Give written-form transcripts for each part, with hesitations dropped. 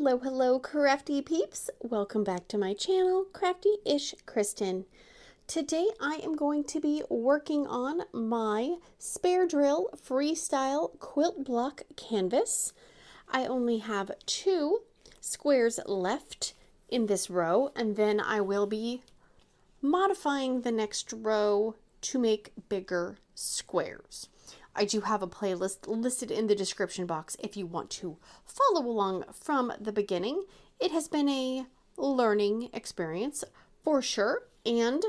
Hello, hello, crafty peeps. Welcome back to my channel, Crafty-ish Kristyn. Today I am going to be working on my spare drill freestyle quilt block canvas. I only have 2 squares left in this row, and then I will be modifying the next row to make bigger squares. I do have a playlist listed in the description box if you want to follow along from the beginning. It has been a learning experience for sure, and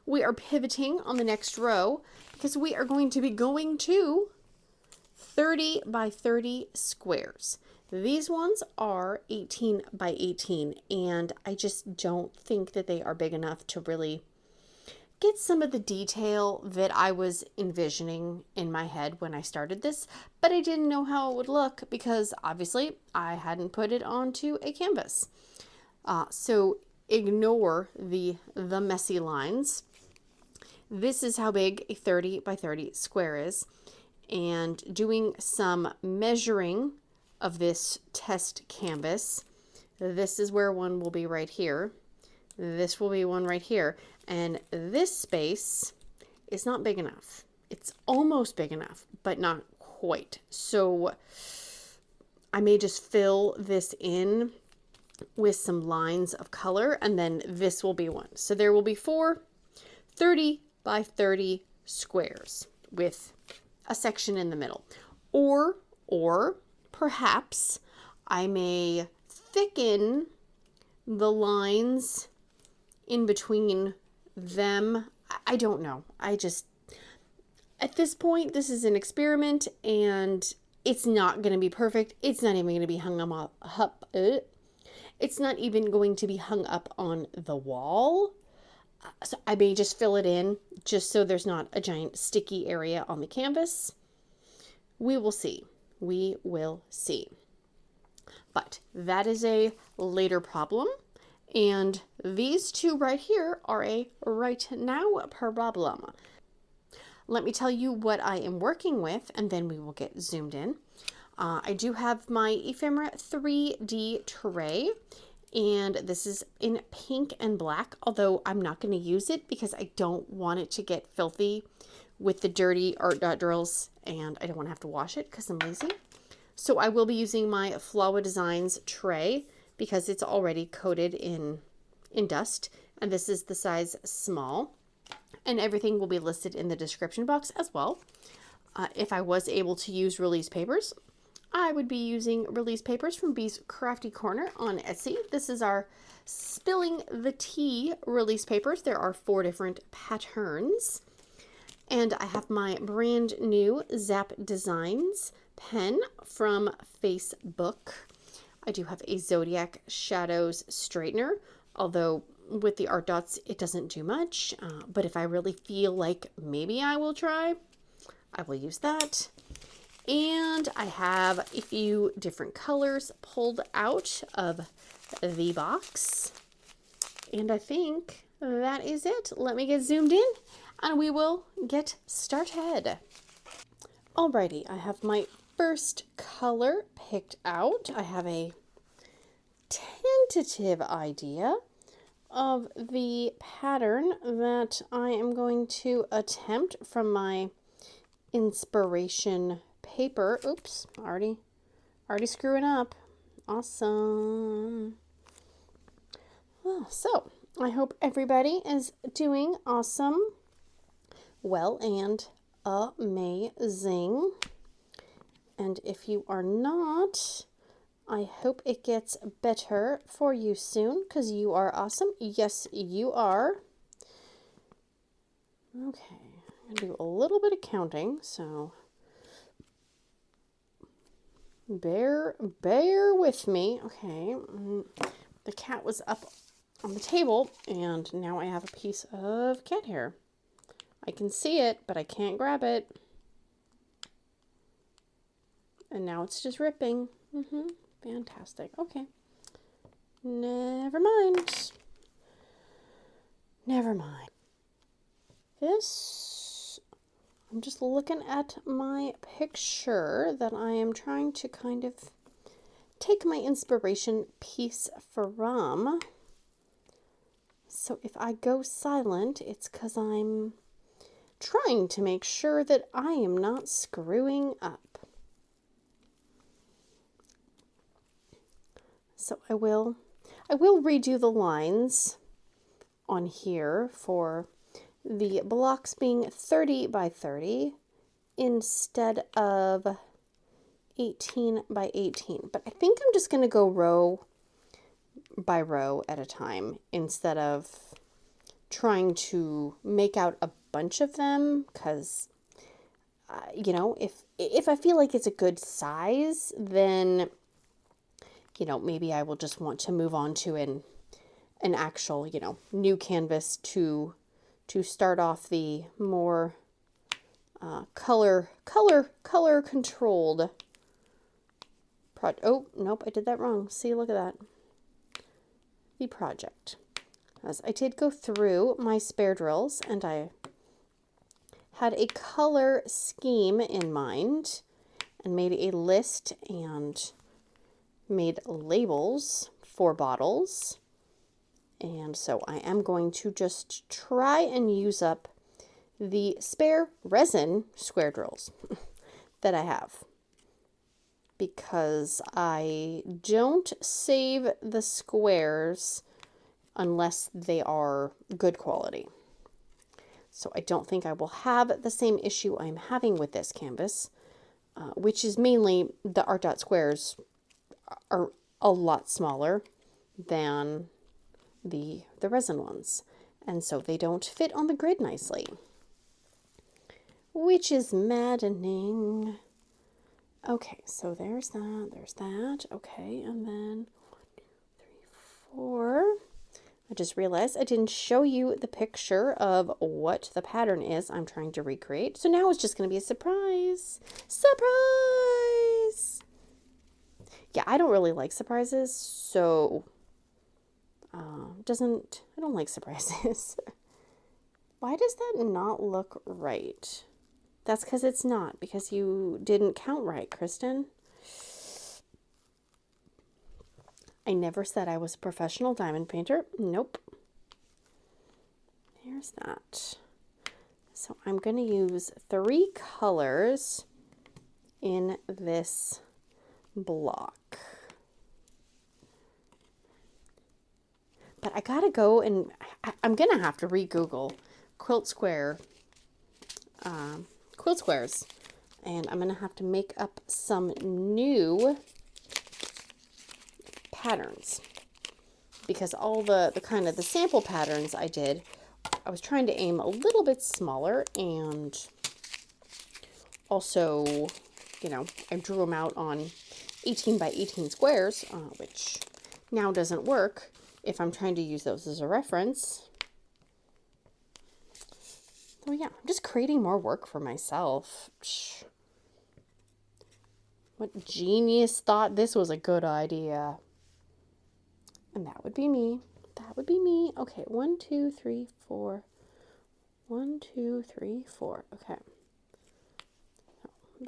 we are pivoting on the next row because we are going to be going to 30 by 30 squares. These ones are 18 by 18, and I just don't think that they are big enough to really get some of the detail that I was envisioning in my head when I started this, but I didn't know how it would look because obviously I hadn't put it onto a canvas. So ignore the messy lines. This is how big a 30 by 30 square is, and doing some measuring of this test canvas, this is where one will be right here. This will be one right here. And this space is not big enough. It's almost big enough, but not quite. So I may just fill this in with some lines of color, and then this will be one. So there will be 4 30 by 30 squares with a section in the middle. Or perhaps I may thicken the lines in between them. I don't know. At this point, this is an experiment and it's not going to be perfect. It's not even going to be hung up. It's not even going to be hung up on the wall. So I may just fill it in just so there's not a giant sticky area on the canvas. We will see. We will see. But that is a later problem. And these 2 right here are a right now problem. Let me tell you what I am working with, and then we will get zoomed in. I do have my Ephemera 3D tray, and this is in pink and black, although I'm not going to use it because I don't want it to get filthy with the dirty ArtDot drills, and I don't want to have to wash it because I'm lazy. So I will be using my Flawa Designs tray because it's already coated in dust, and this is the size small, and everything will be listed in the description box as well. If I was able to use release papers, I would be using release papers from Bee's Crafty Corner on Etsy. This is our Spilling the Tea release papers. There are 4 different patterns, and I have my brand new ZAP Designs pen from Facebook. I do have a Zodiac Shadows straightener, although with the ArtDots it doesn't do much, but if I really feel like maybe I will try, I will use that. And I have a few different colors pulled out of the box, and I think that is it. Let me get zoomed in and we will get started. Alrighty, I have my first color picked out. I have a tentative idea of the pattern that I am going to attempt from my inspiration paper. Oops, already screwing up. Awesome. Well, so I hope everybody is doing awesome, well, and amazing. And if you are not, I hope it gets better for you soon because you are awesome. Yes, you are. Okay, I'm going to do a little bit of counting, so bear with me. Okay, the cat was up on the table, and now I have a piece of cat hair. I can see it, but I can't grab it. And now it's just ripping. Fantastic. Okay. Never mind. This, I'm just looking at my picture that I am trying to kind of take my inspiration piece from. So if I go silent, it's because I'm trying to make sure that I am not screwing up. So I will redo the lines on here for the blocks being 30 by 30 instead of 18 by 18. But I think I'm just going to go row by row at a time instead of trying to make out a bunch of them, because you know, if I feel like it's a good size, then you know, maybe I will just want to move on to an actual, you know, new canvas to start off the more color controlled oh, nope, I did that wrong. See, look at that. The project. As I did go through my spare drills, and I had a color scheme in mind and made a list and made labels for bottles. And so I am going to just try and use up the spare resin square drills that I have, because I don't save the squares unless they are good quality. So I don't think I will have the same issue I'm having with this canvas, which is mainly the ArtDot squares are a lot smaller than the resin ones, and so they don't fit on the grid nicely, which is maddening. Okay, so there's that. Okay, and then 1, 2, 3, 4. I just realized I didn't show you the picture of what the pattern is I'm trying to recreate. So now it's just going to be a surprise. Surprise! Yeah, I don't really like surprises, so I don't like surprises. Why does that not look right? That's because it's not, because you didn't count right, Kristyn. I never said I was a professional diamond painter. Nope. Here's that. So I'm going to use 3 colors in this block. But I gotta go, and I'm going to have to re-Google quilt squares. And I'm going to have to make up some new patterns, because all the kind of the sample patterns I did, I was trying to aim a little bit smaller, and also, you know, I drew them out on 18 by 18 squares, which now doesn't work if I'm trying to use those as a reference. Oh yeah, I'm just creating more work for myself. Psh. What genius thought this was a good idea? And that would be me. That would be me. Okay, 1, 2, 3, 4. 1, 2, 3, 4. Okay.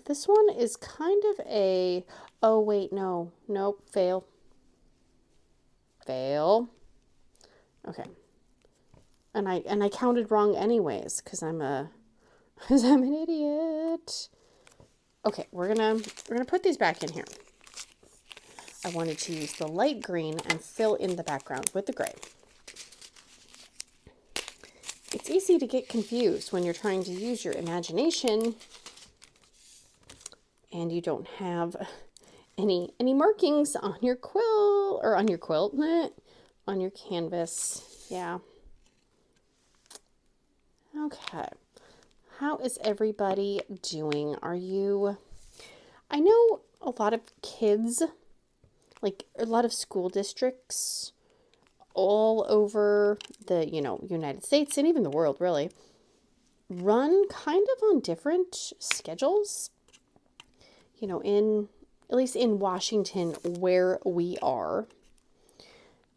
This one is kind of a, oh wait, no. Nope, fail. Fail. Okay. And I counted wrong anyways, because I'm an idiot. Okay, we're gonna put these back in here. I wanted to use the light green and fill in the background with the gray. It's easy to get confused when you're trying to use your imagination and you don't have any markings on your quilt, or on your quilt, on your canvas. Yeah. Okay. How is everybody doing? I know a lot of kids, like a lot of school districts all over the, United States and even the world really, run kind of on different schedules. At least in Washington where we are,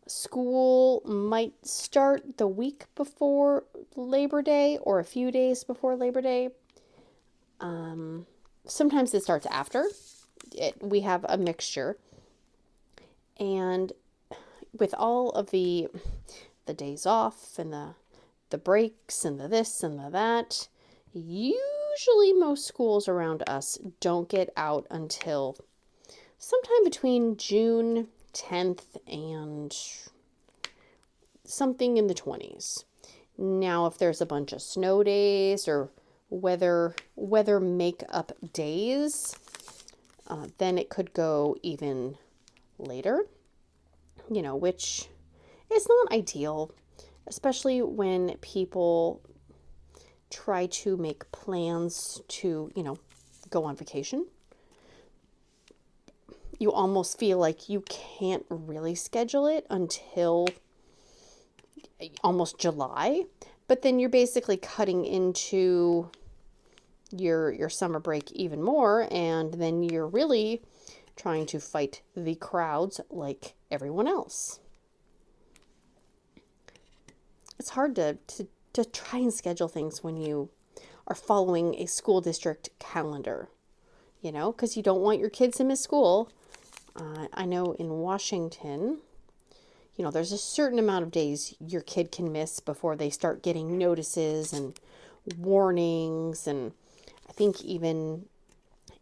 school might start the week before Labor Day or a few days before Labor Day. Sometimes it starts after. We have a mixture. And with all of the days off and the breaks and the this and the that, usually most schools around us don't get out until sometime between June 10th and something in the 20s. Now, if there's a bunch of snow days or weather makeup days, then it could go even later, which is not ideal, especially when people try to make plans to, go on vacation. You almost feel like you can't really schedule it until almost July, but then you're basically cutting into your summer break even more, and then you're really trying to fight the crowds like everyone else. It's hard to try and schedule things when you are following a school district calendar, because you don't want your kids to miss school. I know in Washington, there's a certain amount of days your kid can miss before they start getting notices and warnings. And I think even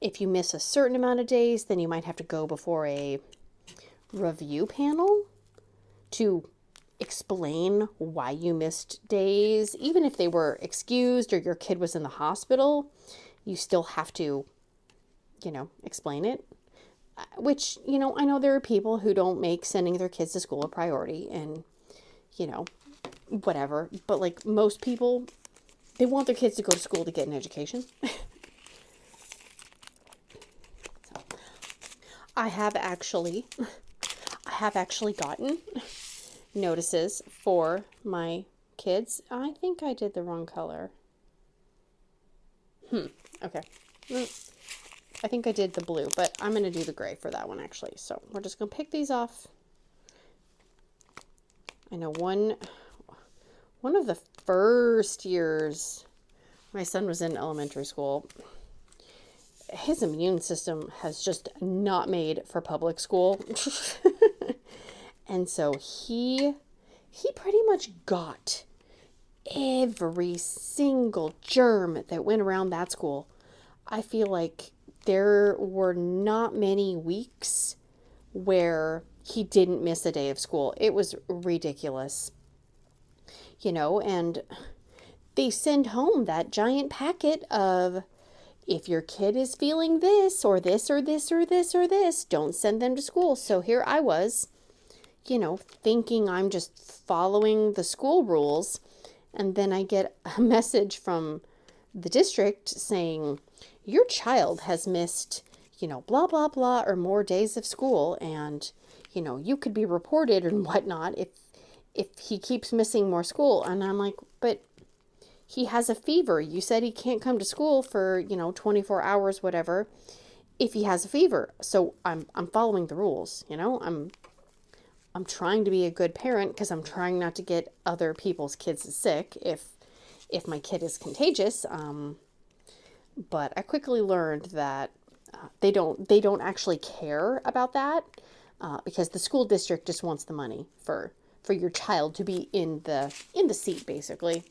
if you miss a certain amount of days, then you might have to go before a review panel to explain why you missed days. Even if they were excused or your kid was in the hospital, you still have to, explain it. Which, I know there are people who don't make sending their kids to school a priority and, whatever. But like most people, they want their kids to go to school to get an education. So, I have actually gotten notices for my kids. I think I did the wrong color. Okay. I think I did the blue, but I'm going to do the gray for that one actually. So we're just going to pick these off. I know one of the first years my son was in elementary school, his immune system has just not made for public school. And so he pretty much got every single germ that went around that school. I feel like there were not many weeks where he didn't miss a day of school. It was ridiculous, and they send home that giant packet of, if your kid is feeling this or this or this or this or this, don't send them to school. So here I was, thinking I'm just following the school rules. And then I get a message from the district saying, your child has missed, blah, blah, blah, or more days of school. And, you could be reported and whatnot if he keeps missing more school. And I'm like, but he has a fever. You said he can't come to school for, 24 hours, whatever, if he has a fever. So I'm following the rules, I'm trying to be a good parent because I'm trying not to get other people's kids sick if my kid is contagious. But I quickly learned that they don't actually care about that because the school district just wants the money for your child to be in the seat, basically.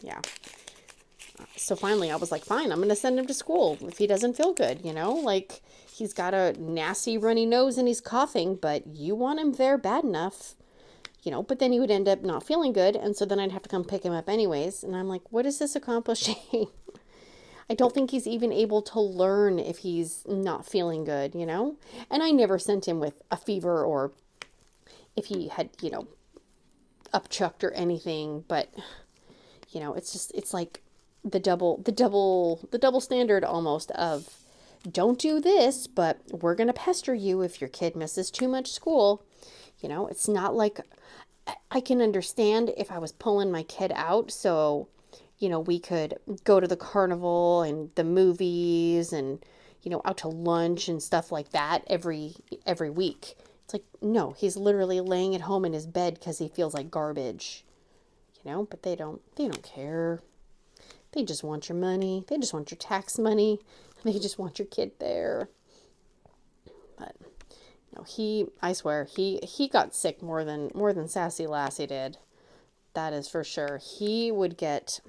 Yeah. So finally I was like, fine, I'm going to send him to school if he doesn't feel good, like he's got a nasty runny nose and he's coughing, but you want him there bad enough, but then he would end up not feeling good. And so then I'd have to come pick him up anyways. And I'm like, what is this accomplishing? I don't think he's even able to learn if he's not feeling good, And I never sent him with a fever or if he had, upchucked or anything, but it's like the double standard almost of, don't do this, but we're going to pester you if your kid misses too much school. It's not like, I can understand if I was pulling my kid out so, we could go to the carnival and the movies and, out to lunch and stuff like that every week. It's like, no, he's literally laying at home in his bed because he feels like garbage, but they don't care. They just want your money. They just want your tax money. They just want your kid there. But No, I swear, he got sick more than Sassy Lassie did. That is for sure. He would get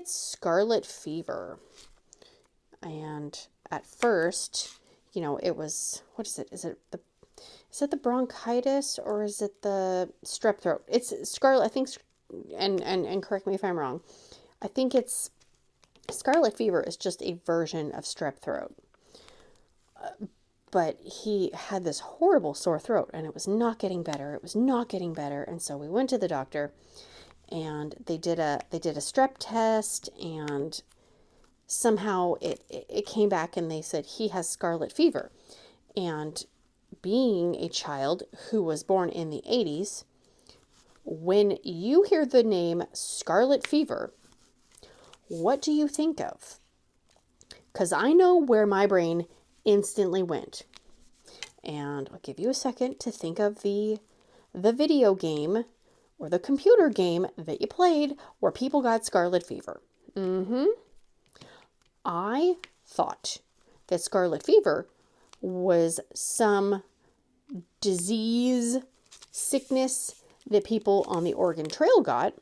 scarlet fever. And at first, it was, what is it? Is it the bronchitis or is it the strep throat? It's scarlet, I think, and correct me if I'm wrong. I think it's scarlet fever is just a version of strep throat. But he had this horrible sore throat and it was not getting better. It was not getting better. And so we went to the doctor and they did a strep test, and somehow it came back and they said he has scarlet fever. And being a child who was born in the 80s, when you hear the name scarlet fever, what do you think of? Because I know where my brain instantly went. And I'll give you a second to think of the video game or the computer game that you played where people got scarlet fever. I thought that scarlet fever was some disease, sickness that people on the Oregon Trail got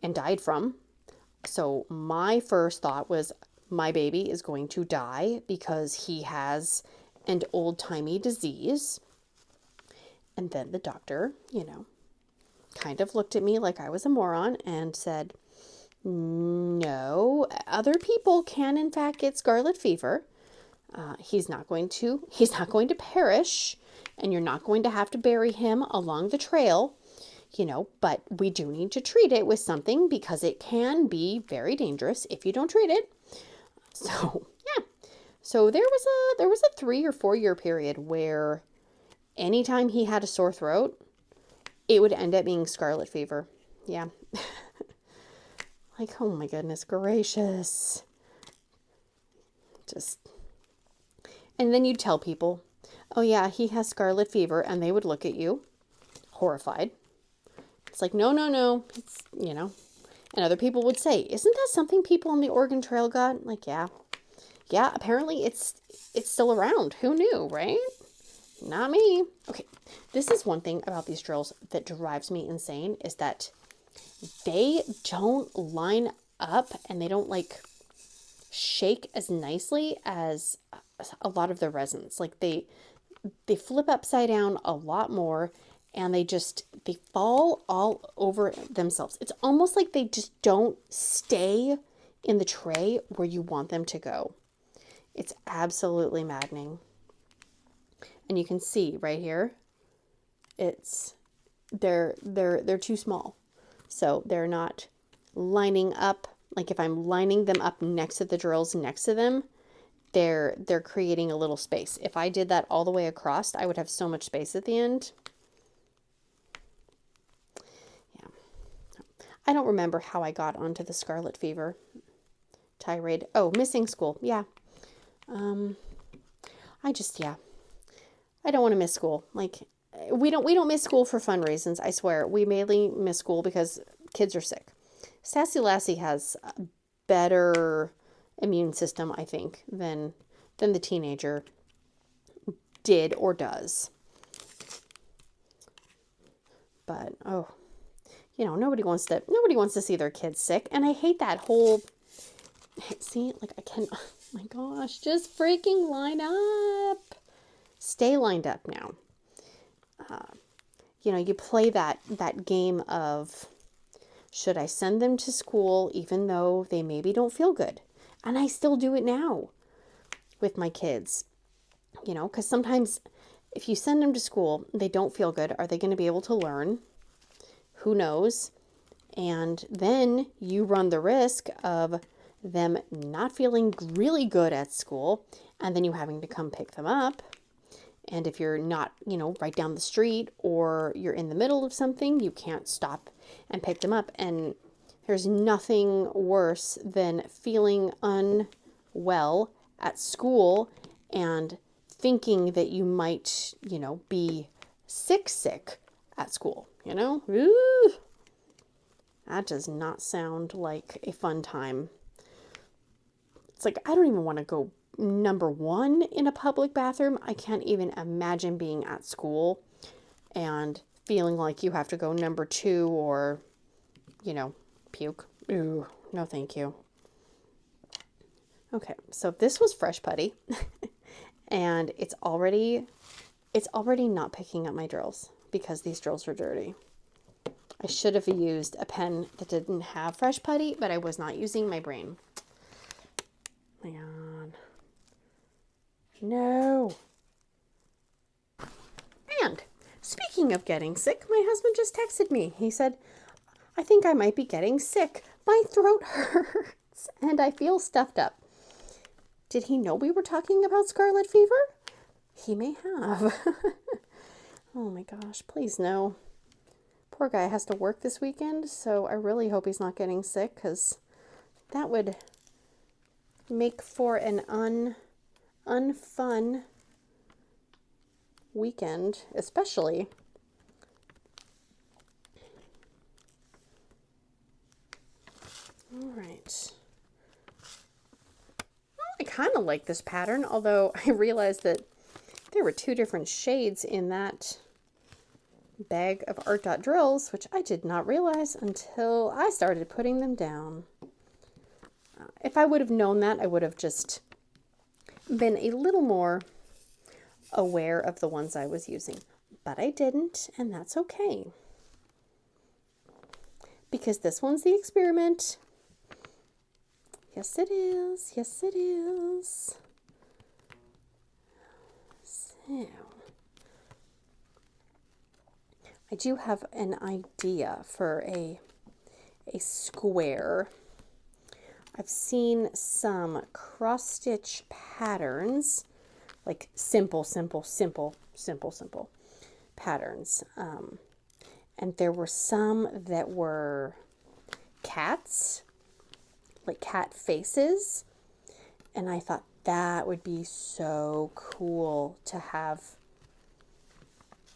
and died from. So my first thought was, my baby is going to die because he has an old-timey disease. And then the doctor, kind of looked at me like I was a moron and said, no, other people can in fact get scarlet fever. He's not going to perish, and you're not going to have to bury him along the trail, but we do need to treat it with something because it can be very dangerous if you don't treat it. So, yeah. So there was a 3 or 4 year period where anytime he had a sore throat, it would end up being scarlet fever. Yeah. Like, oh my goodness gracious. And then you'd tell people, oh yeah, he has scarlet fever, and they would look at you horrified. It's like, no, it's, and other people would say, isn't that something people on the Oregon Trail got? Like, yeah, apparently it's still around. Who knew, right? Not me. Okay, this is one thing about these drills that drives me insane, is that they don't line up and they don't shake as nicely as a lot of the resins. Like they flip upside down a lot more, and they fall all over themselves. It's almost like they just don't stay in the tray where you want them to go. It's absolutely maddening. And you can see right here, they're too small. So they're not lining up. Like if I'm lining them up next to the drills next to them, they're creating a little space. If I did that all the way across, I would have so much space at the end. Yeah. I don't remember how I got onto the scarlet fever tirade. Oh, missing school. Yeah. I don't want to miss school. Like, we don't miss school for fun reasons. I swear. We mainly miss school because kids are sick. Sassy Lassie has a better immune system, I think, than the teenager did or does. But nobody wants to see their kids sick, and I hate that whole. See, like, I can. Oh my gosh, just freaking line up. Stay lined up now. You play that game of, should I send them to school even though they maybe don't feel good? And I still do it now with my kids. Because sometimes if you send them to school, they don't feel good. Are they going to be able to learn? Who knows? And then you run the risk of them not feeling really good at school, and then you having to come pick them up. And if you're not, right down the street, or you're in the middle of something, you can't stop and pick them up. And there's nothing worse than feeling unwell at school and thinking that you might, be sick at school, Ooh, that does not sound like a fun time. It's like, I don't even want to go number one in a public bathroom. I can't even imagine being at school and feeling like you have to go number two or, you know, puke. Ooh, no thank you. Okay, so this was fresh putty and it's already not picking up my drills because these drills are dirty. I should have used a pen that didn't have fresh putty, but I was not using my brain. Man. No. And speaking of getting sick, my husband just texted me. He said, I think I might be getting sick. My throat hurts and I feel stuffed up. Did he know we were talking about scarlet fever? He may have. Oh my gosh, please no. Poor guy has to work this weekend, so I really hope he's not getting sick because that would make for an unfun weekend, especially. All right. I kind of like this pattern, although I realized that there were two different shades in that bag of ArtDot drills, which I did not realize until I started putting them down. If I would have known that, I would have just been a little more aware of the ones I was using. But I didn't, and that's okay. Because this one's the experiment. Yes, it is. Yes, it is. So, I do have an idea for a square. I've seen some cross-stitch patterns, like simple patterns. And there were some that were cats, like cat faces. And I thought that would be so cool to have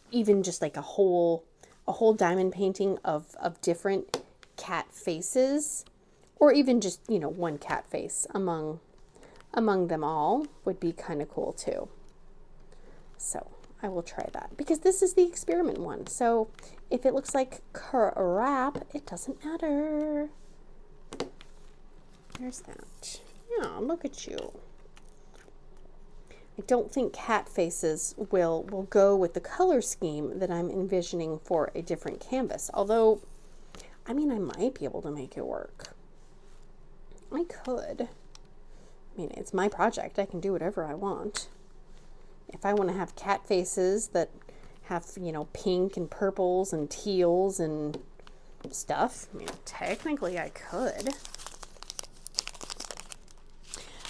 even just like a whole diamond painting of different cat faces, or even just, you know, one cat face among them all would be kind of cool too. So I will try that because this is the experiment one. So if it looks like crap, it doesn't matter. There's that. Yeah, look at you. I don't think cat faces will go with the color scheme that I'm envisioning for a different canvas. Although, I mean, I might be able to make it work. I could. I mean, it's my project. I can do whatever I want. If I want to have cat faces that have, you know, pink and purples and teals and stuff, I mean, technically I could.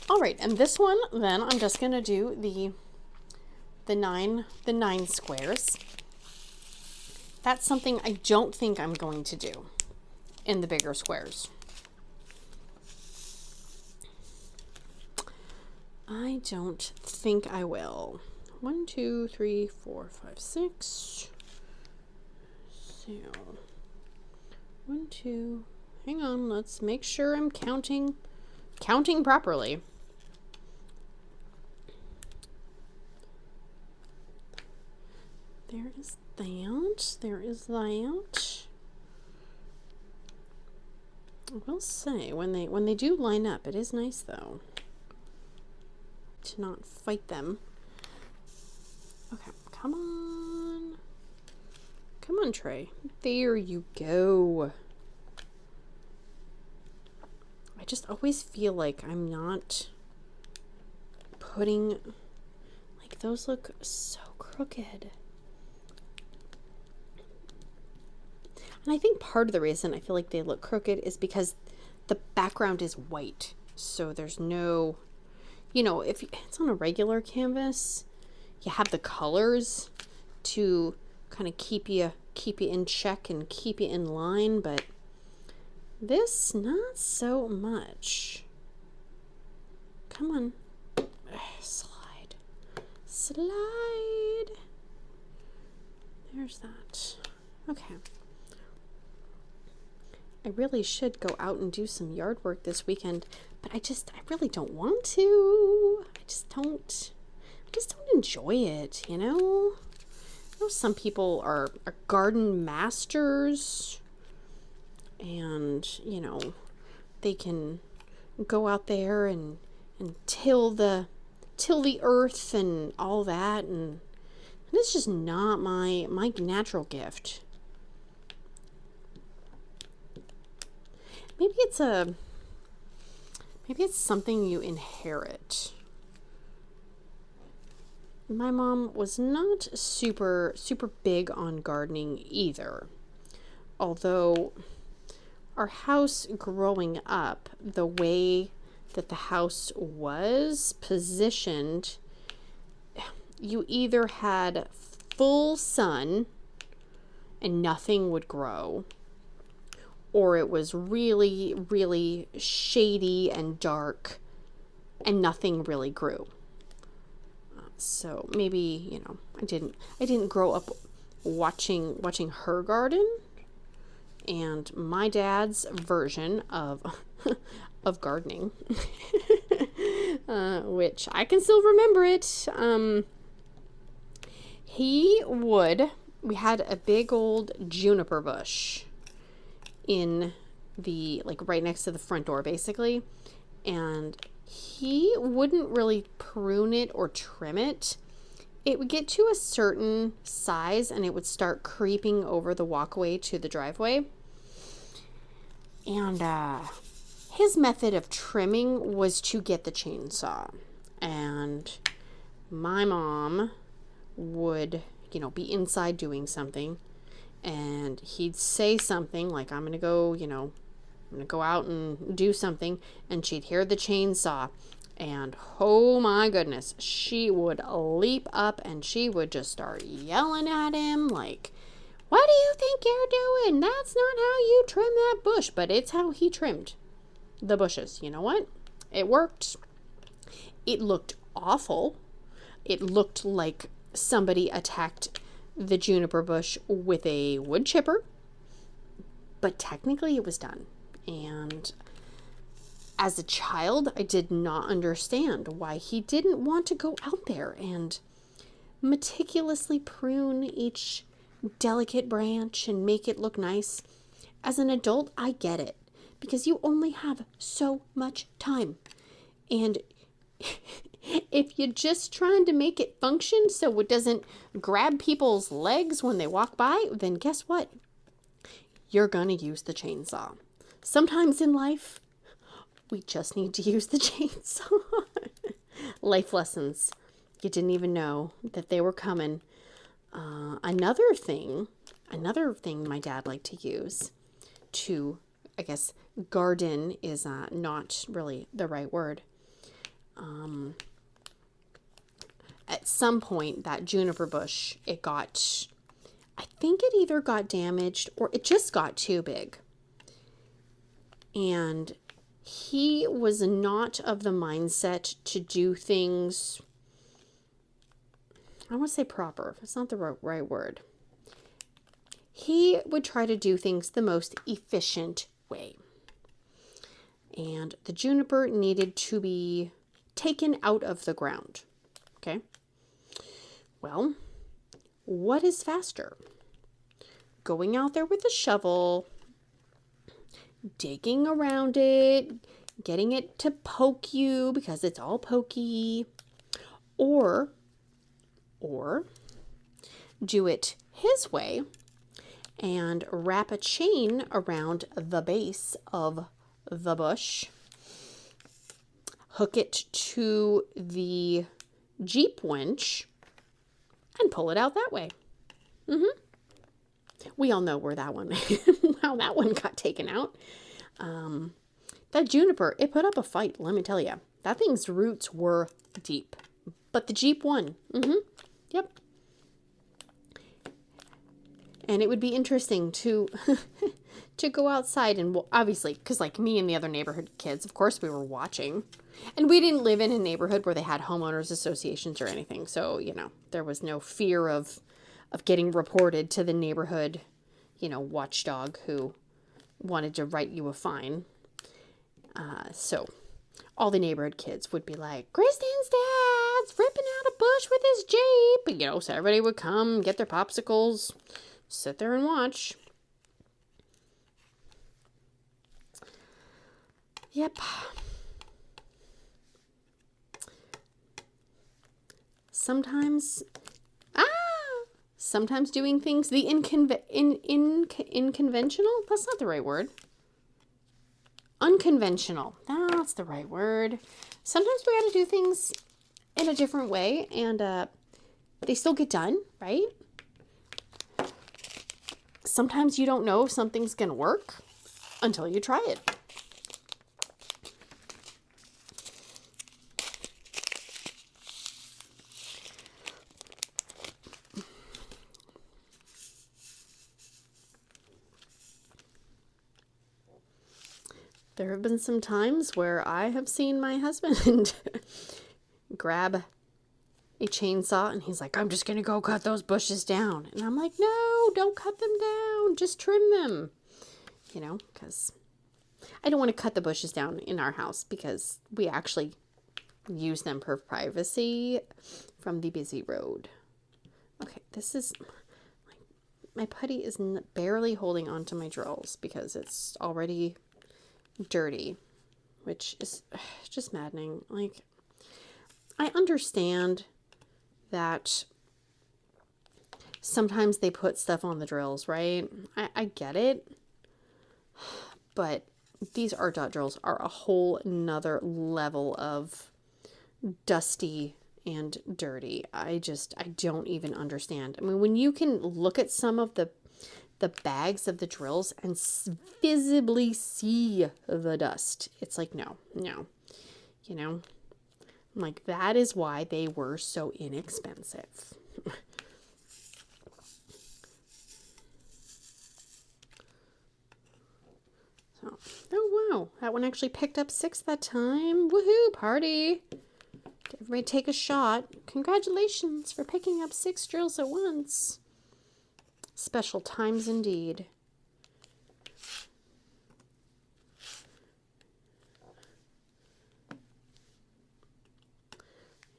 All right, and this one, then I'm just going to do the nine squares. That's something I don't think I'm going to do in the bigger squares. I don't think I will. 1, 2, 3, 4, 5, 6. So 1, 2. Hang on, let's make sure I'm counting properly. There is that. There is that. I will say when they do line up, it is nice though to not fight them. Okay, come on. Come on, Trey. There you go. I just always feel like I'm not putting, like, those look so crooked. And I think part of the reason I feel like they look crooked is because the background is white. So there's no, you know, if it's on a regular canvas, you have the colors to kind of keep you in check and keep you in line, but this not so much. Come on. Slide. Slide. There's that. Okay. I really should go out and do some yard work this weekend, but I really don't want to. I just don't enjoy it, you know? I know some people are garden masters and, you know, they can go out there and till the earth and all that, and it's just not my natural gift. Maybe it's something you inherit. My mom was not super big on gardening either. Although our house growing up, the way that the house was positioned, you either had full sun and nothing would grow, or it was really, really shady and dark and nothing really grew. So maybe, you know, I didn't grow up watching her garden, and my dad's version of gardening, which I can still remember it. We had a big old juniper bush in the, like, right next to the front door, basically, and he wouldn't really prune it or trim it. It would get to a certain size and it would start creeping over the walkway to the driveway. And his method of trimming was to get the chainsaw. And my mom would, you know, be inside doing something, and he'd say something like, I'm gonna go out and do something, and she'd hear the chainsaw, and oh my goodness, she would leap up and she would just start yelling at him like, what do you think you're doing? That's not how you trim that bush. But it's how he trimmed the bushes. You know what? It worked. It looked awful. It looked like somebody attacked the juniper bush with a wood chipper, but technically it was done. And as a child, I did not understand why he didn't want to go out there and meticulously prune each delicate branch and make it look nice. As an adult, I get it, because you only have so much time. And if you're just trying to make it function so it doesn't grab people's legs when they walk by, then guess what? You're going to use the chainsaw. Sometimes in life, we just need to use the chainsaw. Life lessons. You didn't even know that they were coming. Another thing my dad liked to use to, I guess, garden is not really the right word. At some point, that juniper bush, I think it either got damaged or it just got too big. And he was not of the mindset to do things, I want to say proper. It's not the right word. He would try to do things the most efficient way. And the juniper needed to be taken out of the ground. Okay? Well, what is faster? Going out there with a shovel, digging around it, getting it to poke you because it's all pokey, or do it his way and wrap a chain around the base of the bush, hook it to the Jeep winch, and pull it out that way. We all know where that one, how that one got taken out. That juniper, it put up a fight, let me tell you. That thing's roots were deep, but the Jeep won. Yep. And it would be interesting to to go outside and, well, obviously, because like me and the other neighborhood kids, of course we were watching. And we didn't live in a neighborhood where they had homeowners associations or anything. So, you know, there was no fear of getting reported to the neighborhood, you know, watchdog who wanted to write you a fine. So all the neighborhood kids would be like, Kristyn's dad's ripping out a bush with his Jeep. You know, so everybody would come, get their popsicles, sit there and watch. Yep. Sometimes doing things the unconventional, that's not the right word. Unconventional, that's the right word. Sometimes we got to do things in a different way, and they still get done, right? Sometimes you don't know if something's gonna work until you try it. There have been some times where I have seen my husband grab a chainsaw and he's like, I'm just going to go cut those bushes down. And I'm like, no, don't cut them down. Just trim them. You know, because I don't want to cut the bushes down in our house because we actually use them for privacy from the busy road. Okay, this is... My putty is barely holding onto my drills because it's already dirty, which is just maddening. Like, I understand that sometimes they put stuff on the drills, right? I get it, but these ArtDot drills are a whole nother level of dusty and dirty. I don't even understand. I mean, when you can look at some of the bags of the drills and visibly see the dust, it's like, no, you know, like, that is why they were so inexpensive. So, oh wow, that one actually picked up 6 that time. Woohoo, party. Everybody take a shot. Congratulations for picking up 6 drills at once. Special times indeed.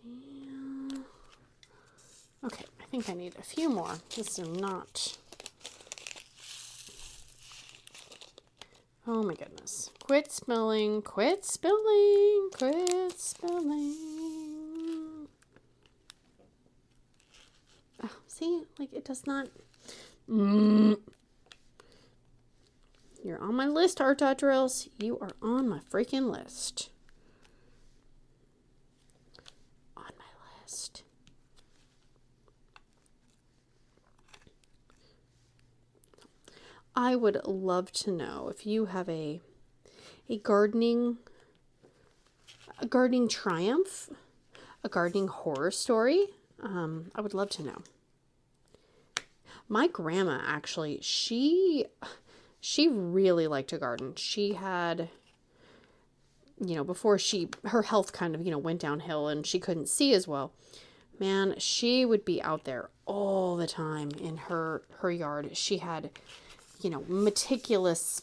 Yeah. Okay, I think I need a few more. These are not... Oh my goodness. Quit spilling, quit spilling, quit spilling. Oh, see, like, it does not... You're on my list, ArtDot drills. You are on my freaking list. On my list. I would love to know if you have a gardening triumph, a gardening horror story. I would love to know. My grandma, actually, she really liked to garden. She had, you know, before her health kind of, you know, went downhill and she couldn't see as well. Man, she would be out there all the time in her yard. She had, you know, meticulous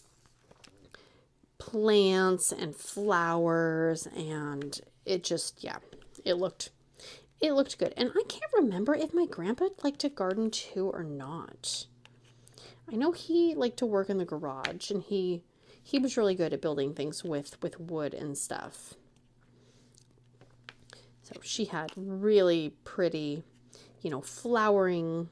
plants and flowers, and it just, yeah, it looked good. And I can't remember if my grandpa liked to garden too or not. I know he liked to work in the garage, and he was really good at building things with wood and stuff. So she had really pretty, you know, flowering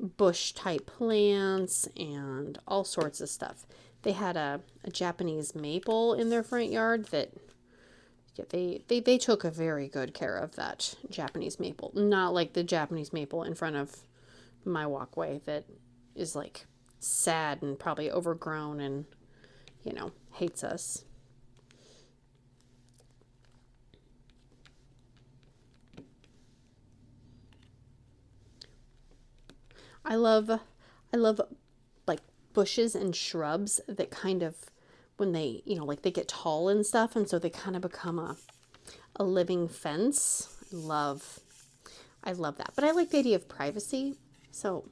bush type plants and all sorts of stuff. They had a Japanese maple in their front yard that, yeah, they took a very good care of that Japanese maple. Not like the Japanese maple in front of my walkway that is like sad and probably overgrown and, you know, hates us. I love like bushes and shrubs that kind of, when they, you know, like they get tall and stuff, and so they kind of become a living fence. I love that. But I like the idea of privacy. So,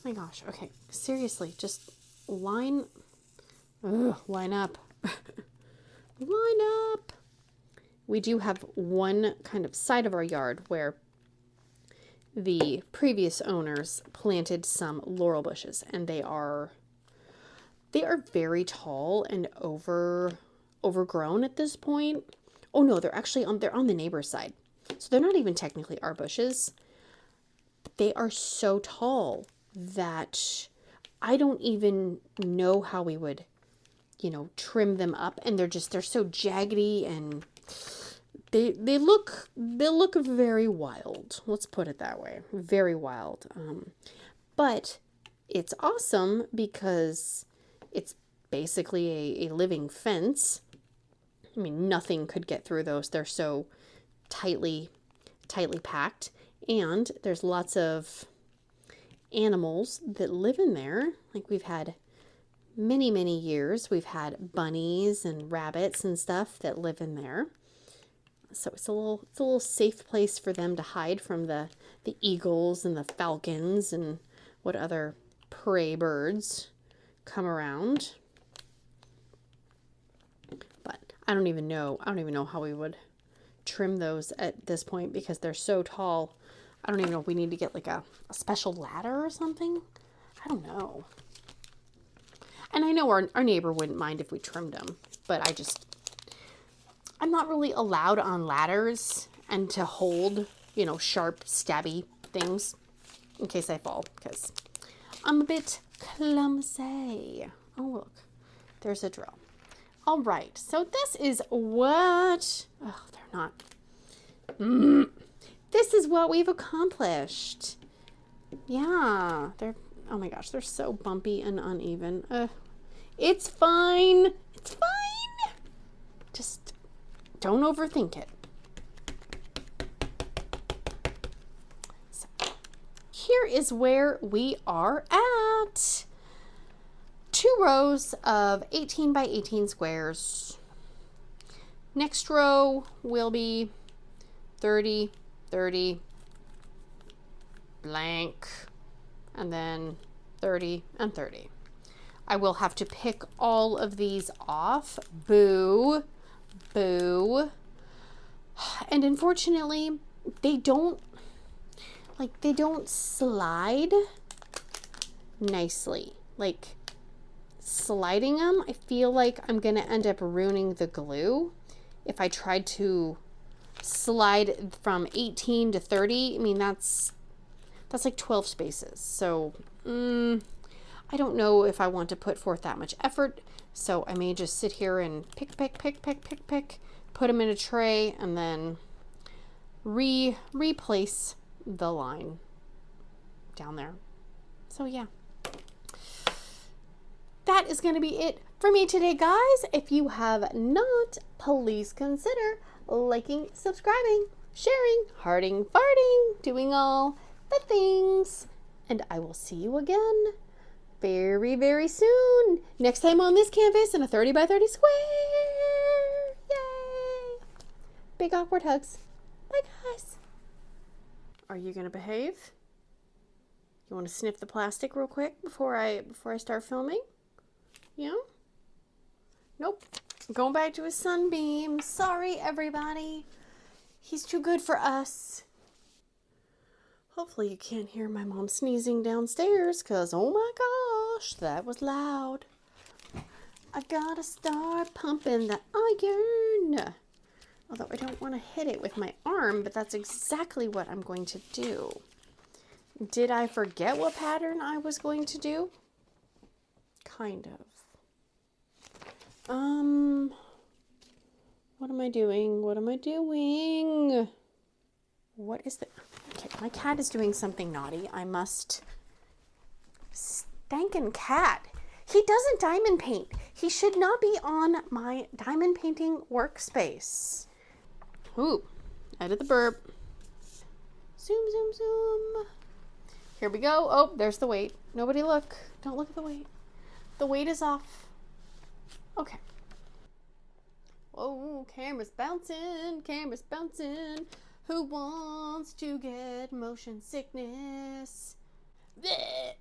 my gosh, okay, seriously, just line up. Line up. we do have one kind of side of our yard where the previous owners planted some laurel bushes, and they are very tall and overgrown at this point. Oh no, they're actually they're on the neighbor's side. So they're not even technically our bushes. They are so tall that I don't even know how we would, you know, trim them up, and they're so jaggedy, and they look very wild. Let's put it that way. Very wild. But it's awesome because it's basically a living fence. I mean, nothing could get through those. They're so tightly packed, and there's lots of animals that live in there. Like, we've had many years, we've had bunnies and rabbits and stuff that live in there. So it's a little safe place for them to hide from the eagles and the falcons and what other prey birds come around. But I don't even know how we would trim those at this point because they're so tall. I don't even know if we need to get like a special ladder or something. I don't know. And I know our neighbor wouldn't mind if we trimmed them, but I'm not really allowed on ladders and to hold, you know, sharp, stabby things in case I fall, because I'm a bit clumsy. Oh, look, there's a drill. All right, so this is what, oh, they're not. This is what we've accomplished. Yeah, oh my gosh, they're so bumpy and uneven. It's fine. It's fine. Just don't overthink it. So, here is where we are at. 2 rows of 18 by 18 squares. Next row will be 30, 30, blank, and then 30 and 30. I will have to pick all of these off. Boo, boo. And unfortunately, they don't slide nicely. Like, sliding them, I feel like I'm gonna end up ruining the glue if I tried to slide from 18 to 30. I mean, that's like 12 spaces. So I don't know if I want to put forth that much effort. So I may just sit here and pick, put them in a tray, and then replace the line down there. So yeah. That is going to be it for me today, guys. If you have not, please consider liking, subscribing, sharing, hearting, farting, doing all the things. And I will see you again very soon. Next time on this canvas in a 30 by 30 square. Yay! Big awkward hugs. Bye, guys. Are you going to behave? You want to sniff the plastic real quick before I start filming? Yeah? Nope. Going back to his sunbeam. Sorry, everybody. He's too good for us. Hopefully you can't hear my mom sneezing downstairs, because oh my gosh, that was loud. I gotta start pumping the iron. Although I don't want to hit it with my arm, but that's exactly what I'm going to do. Did I forget what pattern I was going to do? Kind of. What am I doing? What am I doing? What is the... Okay, my cat is doing something naughty. I must... Stinking cat. He doesn't diamond paint. He should not be on my diamond painting workspace. Ooh, edit the burp. Zoom, zoom, zoom. Here we go. Oh, there's the weight. Nobody look. Don't look at the weight. The weight is off. Okay. Oh, camera's bouncing. Camera's bouncing. Who wants to get motion sickness? Blech.